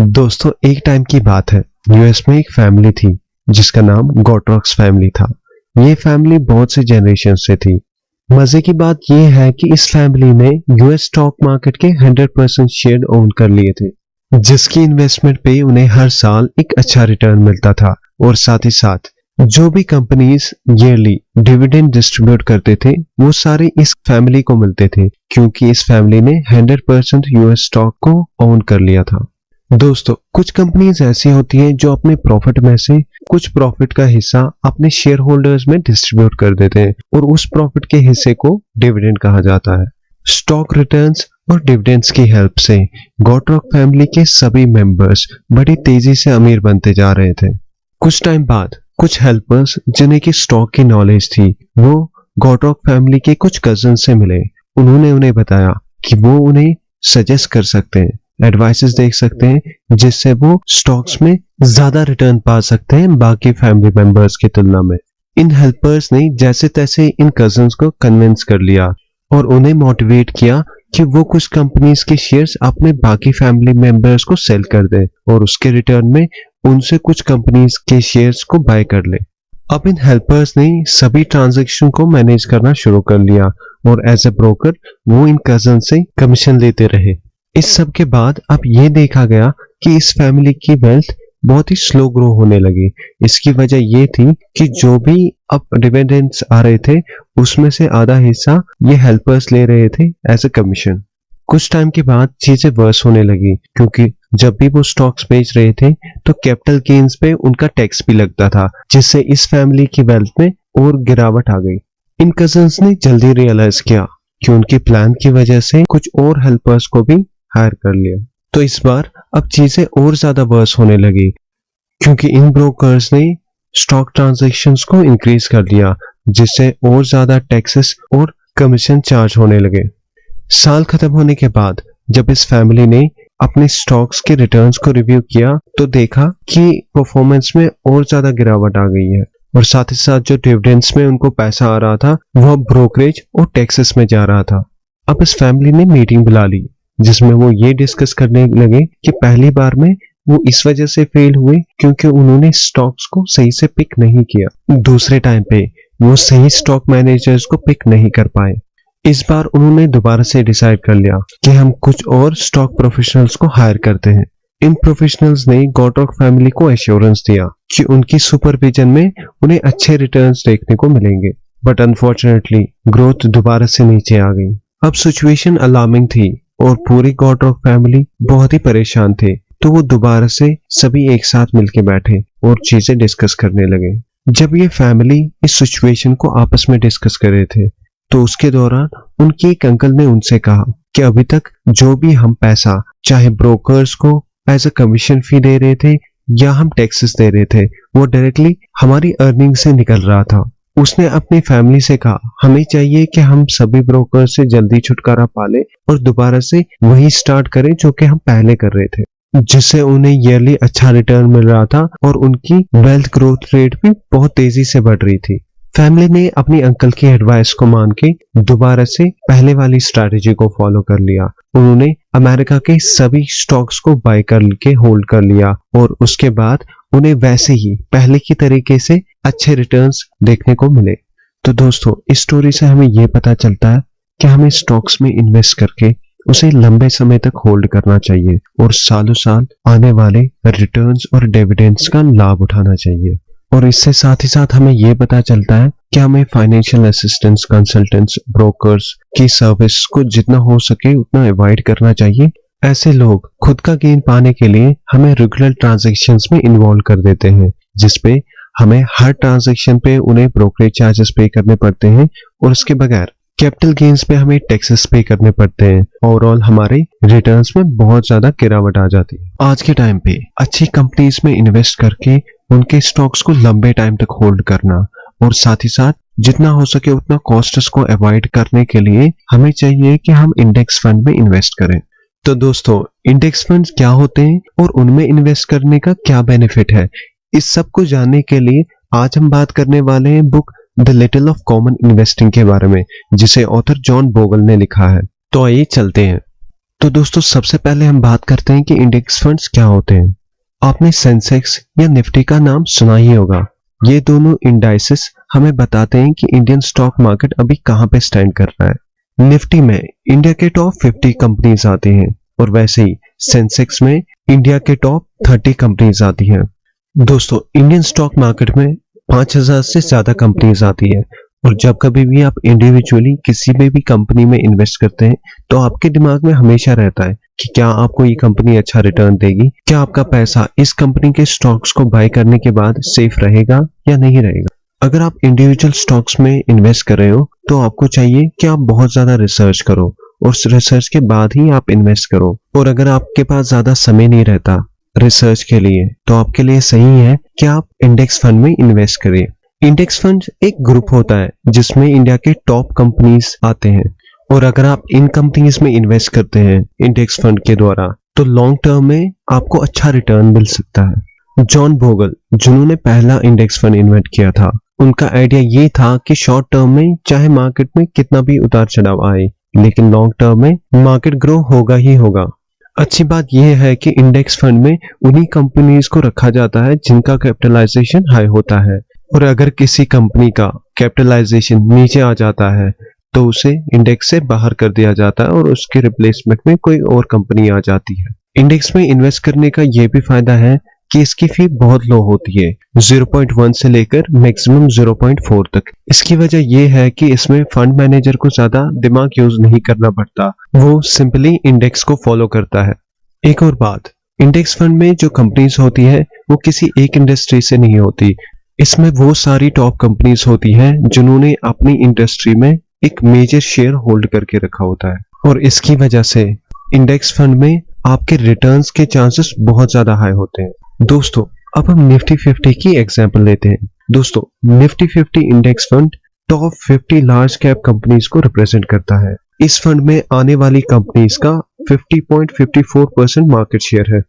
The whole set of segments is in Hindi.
दोस्तों एक टाइम की बात है, यूएस में एक फैमिली थी जिसका नाम गॉट्रॉक्स फैमिली था। ये फैमिली बहुत से जनरेशन से थी। मजे की बात ये है कि इस फैमिली ने यूएस स्टॉक मार्केट के 100% शेयर ओन कर लिए थे, जिसकी इन्वेस्टमेंट पे उन्हें हर साल एक अच्छा रिटर्न मिलता था। और साथ ही साथ जो भी कंपनीज ईयरली डिविडेंड डिस्ट्रीब्यूट करते थे वो सारे इस फैमिली को मिलते थे, क्योंकि इस फैमिली ने 100% यूएस स्टॉक को ओन कर लिया था। दोस्तों कुछ कंपनीज ऐसी होती हैं जो अपने प्रॉफिट में से कुछ प्रॉफिट का हिस्सा अपने शेयर होल्डर्स में डिस्ट्रीब्यूट कर देते हैं और उस प्रॉफिट के हिस्से को डिविडेंड कहा जाता है। स्टॉक रिटर्न्स और डिविडेंड्स की हेल्प से गॉट्रॉक फैमिली के सभी मेंबर्स बड़ी तेजी से अमीर बनते जा रहे थे। कुछ टाइम बाद कुछ हेल्पर्स जिन्हें की स्टॉक की नॉलेज थी वो गॉट्रॉक फैमिली के कुछ कजन से मिले। उन्होंने उन्हें बताया कि वो उन्हें सजेस्ट कर सकते हैं, एडवाइसेस देख सकते हैं, जिससे वो स्टॉक्स में ज्यादा रिटर्न पा सकते हैं बाकी फैमिली मेंबर्स की तुलना में। इन हेल्पर्स ने जैसे तैसे इन कजन्स को कन्विंस कर लिया और उन्हें मोटिवेट किया कि वो कुछ कंपनीज के शेयर्स अपने बाकी फैमिली मेंबर्स को सेल कर दे और उसके रिटर्न में उनसे कुछ कंपनीज के शेयर्स को बाय कर ले। अब इन हेल्पर्स ने सभी ट्रांजैक्शन को मैनेज करना शुरू कर लिया और एज ए ब्रोकर वो इन कजन से कमीशन लेते रहे। इस सब के बाद अब ये देखा गया कि इस फैमिली की वेल्थ बहुत ही स्लो ग्रो होने लगी। इसकी वजह ये थी कि जो भी अब डिविडेंड्स आ रहे थे उसमें से आधा हिस्सा ये हेल्पर्स ले रहे थे एज ए कमीशन। कुछ टाइम के बाद चीजें वर्स होने लगी, क्योंकि जब भी वो स्टॉक्स बेच रहे थे तो कैपिटल गेन्स पे उनका टैक्स भी लगता था, जिससे इस फैमिली की वेल्थ में और गिरावट आ गई। इन कजन्स ने जल्दी रियलाइज किया कि उनके प्लान की वजह से कुछ और हेल्पर्स को भी हायर कर लिया। तो इस बार अब चीजें और ज्यादा वर्स होने लगी, क्योंकि इन ब्रोकर्स ने स्टॉक ट्रांजैक्शंस को इंक्रीज कर दिया, जिससे और ज्यादा टैक्सेस और कमीशन चार्ज होने लगे। साल खत्म होने के बाद जब इस फैमिली ने अपने स्टॉक्स के रिटर्न्स को रिव्यू किया तो देखा कि परफॉर्मेंस में और ज्यादा गिरावट आ गई है और साथ ही साथ जो डिविडेंड्स में उनको पैसा आ रहा था वह ब्रोकरेज और टैक्सेस में जा रहा था। अब इस फैमिली ने मीटिंग बुला ली जिसमें वो ये डिस्कस करने लगे कि पहली बार में वो इस वजह से फेल हुए क्योंकि उन्होंने स्टॉक्स को सही से पिक नहीं किया। दूसरे टाइम पे वो सही स्टॉक मैनेजर्स को पिक नहीं कर पाए। इस बार उन्होंने दोबारा से डिसाइड कर लिया कि हम कुछ और स्टॉक प्रोफेशनल्स को हायर करते हैं। इन प्रोफेशनल्स ने गॉट्रॉक फैमिली को एश्योरेंस दिया कि उनकी सुपरविजन में उन्हें अच्छे रिटर्न्स देखने को मिलेंगे, बट अनफॉर्चुनेटली ग्रोथ दोबारा से नीचे आ गई। अब सिचुएशन अलार्मिंग थी और पूरी गॉट्रॉक फैमिली बहुत ही परेशान थे, तो वो दोबारा से सभी एक साथ मिलके बैठे और चीजें डिस्कस करने लगे। जब ये फैमिली इस सिचुएशन को आपस में डिस्कस कर रहे थे तो उसके दौरान उनके एक अंकल ने उनसे कहा कि अभी तक जो भी हम पैसा चाहे ब्रोकर्स को एज अ कमीशन फी दे रहे थे या हम टैक्सेस दे रहे थे वो डायरेक्टली हमारी अर्निंग से निकल रहा था। उसने अपनी फैमिली से कहा हमें चाहिए कि हम सभी ब्रोकर से जल्दी छुटकारा पाले और दोबारा से वही स्टार्ट करें जो कि हम पहले कर रहे थे, जिससे उन्हें ईयरली अच्छा रिटर्न मिल रहा था और उनकी वेल्थ ग्रोथ रेट भी बहुत तेजी से बढ़ रही थी। फैमिली ने अपनी अंकल की एडवाइस को मान के दोबारा से पहले वाली स्ट्रैटेजी को फॉलो कर लिया। उन्होंने अमेरिका के सभी स्टॉक्स को बाय करके होल्ड कर लिया और उसके बाद उन्हें वैसे ही पहले की तरीके से अच्छे रिटर्न्स देखने को मिले। तो दोस्तों इस स्टोरी से हमें यह पता चलता है कि हमें स्टॉक्स में इन्वेस्ट करके उसे लंबे समय तक होल्ड करना चाहिए और सालों साल आने वाले रिटर्न्स और डिविडेंड्स का लाभ उठाना चाहिए। और इससे साथ ही साथ हमें यह पता चलता है कि हमें फाइनेंशियल असिस्टेंस, कंसल्टेंट्स, ब्रोकर्स की सर्विस को जितना हो सके उतना अवॉइड करना चाहिए। ऐसे लोग खुद का गेन पाने के लिए हमें रेगुलर ट्रांजैक्शंस में इन्वॉल्व कर देते हैं, जिसपे हमें हर ट्रांजैक्शन पे उन्हें ब्रोकरेज चार्जेस पे करने पड़ते हैं और उसके बगैर कैपिटल गेन्स पे हमें टैक्सेस पे करने पड़ते हैं। ओवरऑल हमारे रिटर्न्स में बहुत ज्यादा गिरावट आ जाती है। आज के टाइम पे अच्छी कंपनीज में इन्वेस्ट करके उनके स्टॉक्स को लंबे टाइम तक होल्ड करना और साथ ही साथ जितना हो सके उतना कॉस्ट्स को अवॉइड करने के लिए हमें चाहिए कि हम इंडेक्स फंड में इन्वेस्ट करें। तो दोस्तों इंडेक्स फंड्स क्या होते हैं और उनमें इन्वेस्ट करने का क्या बेनिफिट है, इस सब को जानने के लिए आज हम बात करने वाले हैं book the little of common investing के बारे में, जिसे ऑथर जॉन बोगल ने लिखा है। तो आइए चलते हैं। तो दोस्तों सबसे पहले हम बात करते हैं कि इंडेक्स फंड्स क्या होते हैं। आपने सेंसेक्स या निफ्टी का नाम सुना ही होगा। ये दोनों इंडाइसेस हमें बताते हैं कि इंडियन स्टॉक मार्केट अभी कहां पे स्टैंड कर रहा है। निफ्टी में इंडिया के टॉप 50 कंपनीज आती हैं और वैसे ही सेंसेक्स में इंडिया के टॉप 30 कंपनीज आती हैं। दोस्तों इंडियन स्टॉक मार्केट में 5000 से ज्यादा कंपनीज आती है और जब कभी भी आप इंडिविजुअली किसी में भी कंपनी में इन्वेस्ट करते हैं तो आपके दिमाग में हमेशा रहता है कि क्या आपको ये कंपनी अच्छा रिटर्न देगी, क्या आपका पैसा इस कंपनी के स्टॉक्स को बाय करने के बाद सेफ रहेगा या नहीं रहेगा। अगर आप इंडिविजुअल स्टॉक्स में इन्वेस्ट कर रहे हो तो आपको चाहिए कि आप बहुत ज्यादा रिसर्च करो और उस रिसर्च के बाद ही आप इन्वेस्ट करो। और अगर आपके पास ज्यादा समय नहीं रहता रिसर्च के लिए तो आपके लिए सही है कि आप इंडेक्स फंड में इन्वेस्ट करें। इंडेक्स फंड एक ग्रुप होता है जिसमें इंडिया के टॉप कंपनीज आते हैं और अगर आप इन कंपनीज में इन्वेस्ट करते हैं इंडेक्स फंड के द्वारा तो लॉन्ग टर्म में आपको अच्छा रिटर्न मिल सकता है। जॉन बोगल जिन्होंने पहला इंडेक्स फंड इन्वेंट किया था, उनका आइडिया ये था कि शॉर्ट टर्म में चाहे मार्केट में कितना भी उतार चढ़ाव आए लेकिन लॉन्ग टर्म में मार्केट ग्रो होगा ही होगा। अच्छी बात यह है कि इंडेक्स फंड में उन्हीं कंपनीज को रखा जाता है जिनका कैपिटलाइजेशन हाई होता है और अगर किसी कंपनी का कैपिटलाइजेशन नीचे आ जाता है तो उसे इंडेक्स से बाहर कर दिया जाता है और उसके रिप्लेसमेंट में कोई और कंपनी आ जाती है। इंडेक्स में इन्वेस्ट करने का यह भी फायदा है कि इसकी फी बहुत लो होती है, 0.1 से लेकर मैक्सिमम 0.4 तक। इसकी वजह यह है कि इसमें फंड मैनेजर को ज्यादा दिमाग यूज नहीं करना पड़ता, वो सिंपली इंडेक्स को फॉलो करता है। एक और बात, इंडेक्स फंड में जो कंपनीज होती है वो किसी एक इंडस्ट्री से नहीं होती, इसमें वो सारी टॉप कंपनीज होती हैं जिन्होंने अपनी इंडस्ट्री में एक मेजर शेयर होल्ड करके रखा होता है और इसकी वजह से इंडेक्स फंड में आपके रिटर्न्स के चांसेस बहुत ज्यादा हाई होते हैं। दोस्तों अब हम निफ्टी 50 की एग्जांपल लेते हैं। दोस्तों Nifty 50 index fund top 50 large cap companies को रिप्रेजेंट करता है। इस फंड में आने वाली कंपनीज का 50.54% मार्केट शेयर है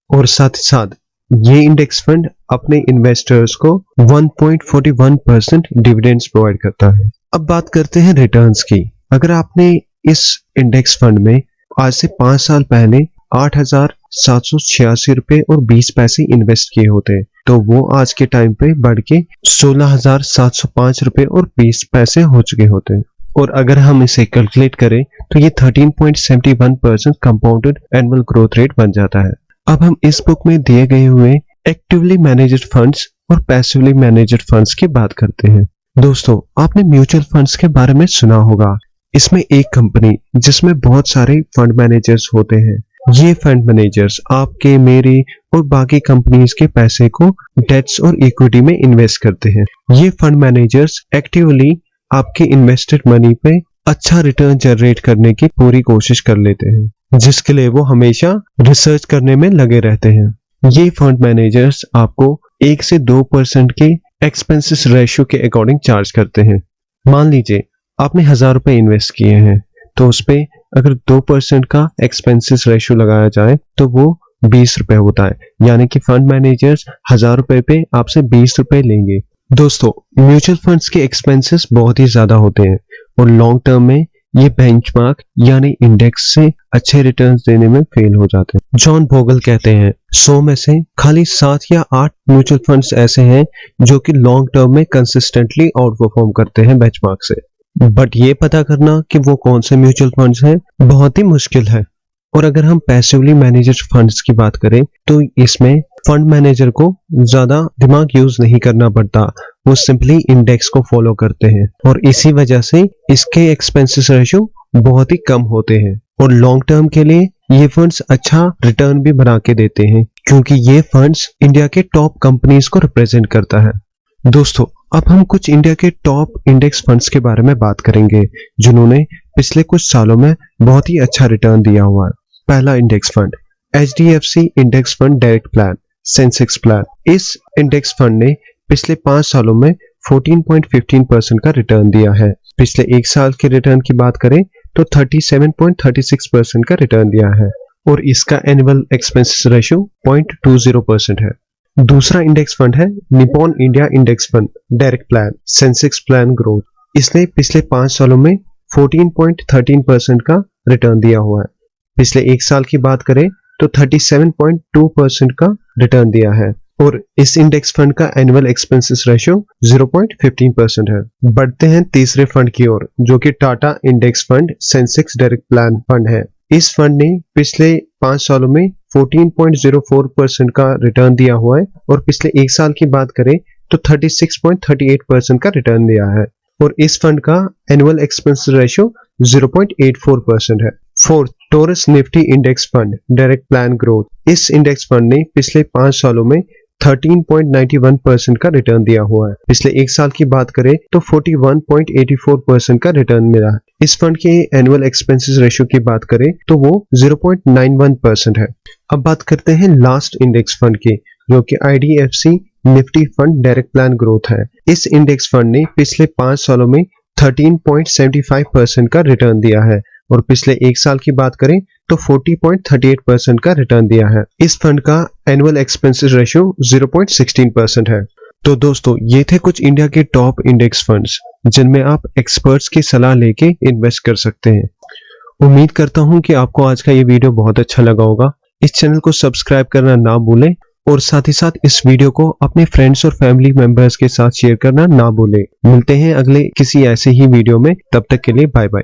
और साथ ही साथ ये इंडेक्स फंड अपने इन्वेस्टर्स को 1.41% डिविडेंड्स प्रोवाइड करता है। अब बात करते हैं रिटर्न्स की। अगर आपने इस इंडेक्स फंड में आज से 5 साल पहले 8,786 रुपए और 20 पैसे इन्वेस्ट किए होते तो वो आज के टाइम पे बढ़ के 16,705 रुपए और 20 पैसे हो चुके होते और अगर हम इसे कैलकुलेट करें तो ये 13.71% कंपाउंडेड एनुअल ग्रोथ रेट बन जाता है। अब हम इस बुक में दिए गए हुए एक्टिवली मैनेज्ड फंड्स और पैसिवली मैनेज्ड फंड्स की बात करते हैं। दोस्तों आपने म्यूचुअल फंड्स के बारे में सुना होगा। इसमें एक कंपनी जिसमें बहुत सारे फंड मैनेजर्स होते हैं, ये फंड मैनेजर्स आपके, मेरे और बाकी कंपनीज के पैसे को डेट्स और इक्विटी में इन्वेस्ट करते हैं। ये फंड मैनेजर्स एक्टिवली आपके इन्वेस्टेड मनी पे अच्छा रिटर्न जनरेट करने की पूरी कोशिश कर लेते हैं, जिसके लिए वो हमेशा रिसर्च करने में लगे रहते हैं। ये फंड मैनेजर्स आपको 1 से 2% के एक्सपेंसेस रेशियो के अकॉर्डिंग चार्ज करते हैं। मान लीजिए आपने 1000 रुपए इन्वेस्ट किए हैं तो उस पे अगर 2% का एक्सपेंसेस रेशियो लगाया जाए तो वो 20 रुपए होता है, यानी कि फंड मैनेजर्स 1000 रुपए पे आपसे 20 रुपए लेंगे। दोस्तों म्यूचुअल फंड्स के एक्सपेंसेस बहुत ही ज्यादा होते हैं और लॉन्ग टर्म में ये बेंचमार्क यानी इंडेक्स से अच्छे रिटर्न्स देने में फेल हो जाते हैं। जॉन बोगल कहते हैं 100 में से खाली 7 या 8 म्यूचुअल फंड्स ऐसे हैं जो कि लॉन्ग टर्म में कंसिस्टेंटली आउट परफॉर्म करते हैं बेंचमार्क से, बट ये पता करना कि वो कौन से म्यूचुअल फंड्स हैं बहुत ही मुश्किल है। और अगर हम पैसिवली मैनेज्ड फंड्स की बात करें तो इसमें फंड मैनेजर को ज्यादा दिमाग यूज नहीं करना पड़ता, वो सिंपली इंडेक्स को फॉलो करते हैं और इसी वजह से इसके एक्सपेंसेस रेशियो बहुत ही कम होते हैं और लॉन्ग टर्म के लिए ये फंड्स अच्छा रिटर्न भी बना के देते हैं क्योंकि ये फंड्स इंडिया के टॉप कंपनीज को रिप्रेजेंट करता है। दोस्तों अब हम कुछ इंडिया के टॉप इंडेक्स फंड्स के बारे में बात करेंगे जिन्होंने पिछले कुछ सालों में बहुत ही अच्छा रिटर्न दिया हुआ है। पहला index fund HDFC index fund direct plan Sensex plan. इस इंडेक्स फंड ने पिछले 5 सालों में 14.15% का रिटर्न दिया है। पिछले 1 साल के रिटर्न की बात करें तो 37.36% का रिटर्न दिया है और इसका एनुअल एक्सपेंसेस रेशियो 0.20% है। दूसरा इंडेक्स फंड है Nippon India index fund direct plan Sensex plan growth. इसने पिछले 5 सालों में 14.13% का रिटर्न दिया हुआ है। पिछले एक साल की बात करें तो 37.2% का रिटर्न दिया है और इस इंडेक्स फंड का एनुअल एक्सपेंसेस रेशियो 0.15% है। बढ़ते हैं तीसरे फंड की ओर, जो कि Tata index fund Sensex direct plan fund है। इस फंड ने पिछले 5 सालों में 14.04% का रिटर्न दिया हुआ है और पिछले एक साल की बात करें तो 36.38% का रिटर्न दिया है और इस फंड का एनुअल एक्सपेंस रेशियो 0.84% है। Fourth, Taurus Nifty index fund direct plan growth. इस इंडेक्स फंड ने पिछले 5 सालों में 13.91% का रिटर्न दिया हुआ है। पिछले एक साल की बात करें तो 41.84% का रिटर्न मिला है। इस फंड के एनुअल एक्सपेंसेस रेशियो की बात करें तो वो 0.91% है। अब बात करते हैं लास्ट इंडेक्स फंड की, जो कि IDFC Nifty fund direct plan growth है। इस इंडेक्स फंड ने पिछले 5 सालों में 13.75% का रिटर्न दिया है और पिछले एक साल की बात करें तो 40.38% का रिटर्न दिया है। इस फंड का एनुअल एक्सपेंसेस रेशियो 0.16% है। तो दोस्तों, ये थे कुछ इंडिया के टॉप इंडेक्स फंड्स जिनमें आप एक्सपर्ट्स की सलाह लेके इन्वेस्ट कर सकते हैं। उम्मीद करता हूं कि आपको आज का ये वीडियो बहुत अच्छा लगा होगा। इस चैनल को सब्सक्राइब करना ना भूलें और साथ ही साथ इस वीडियो को अपने फ्रेंड्स और फैमिली मेंबर्स के साथ शेयर करना ना भूलें। मिलते हैं अगले किसी ऐसे ही वीडियो में, तब तक के लिए बाय बाय।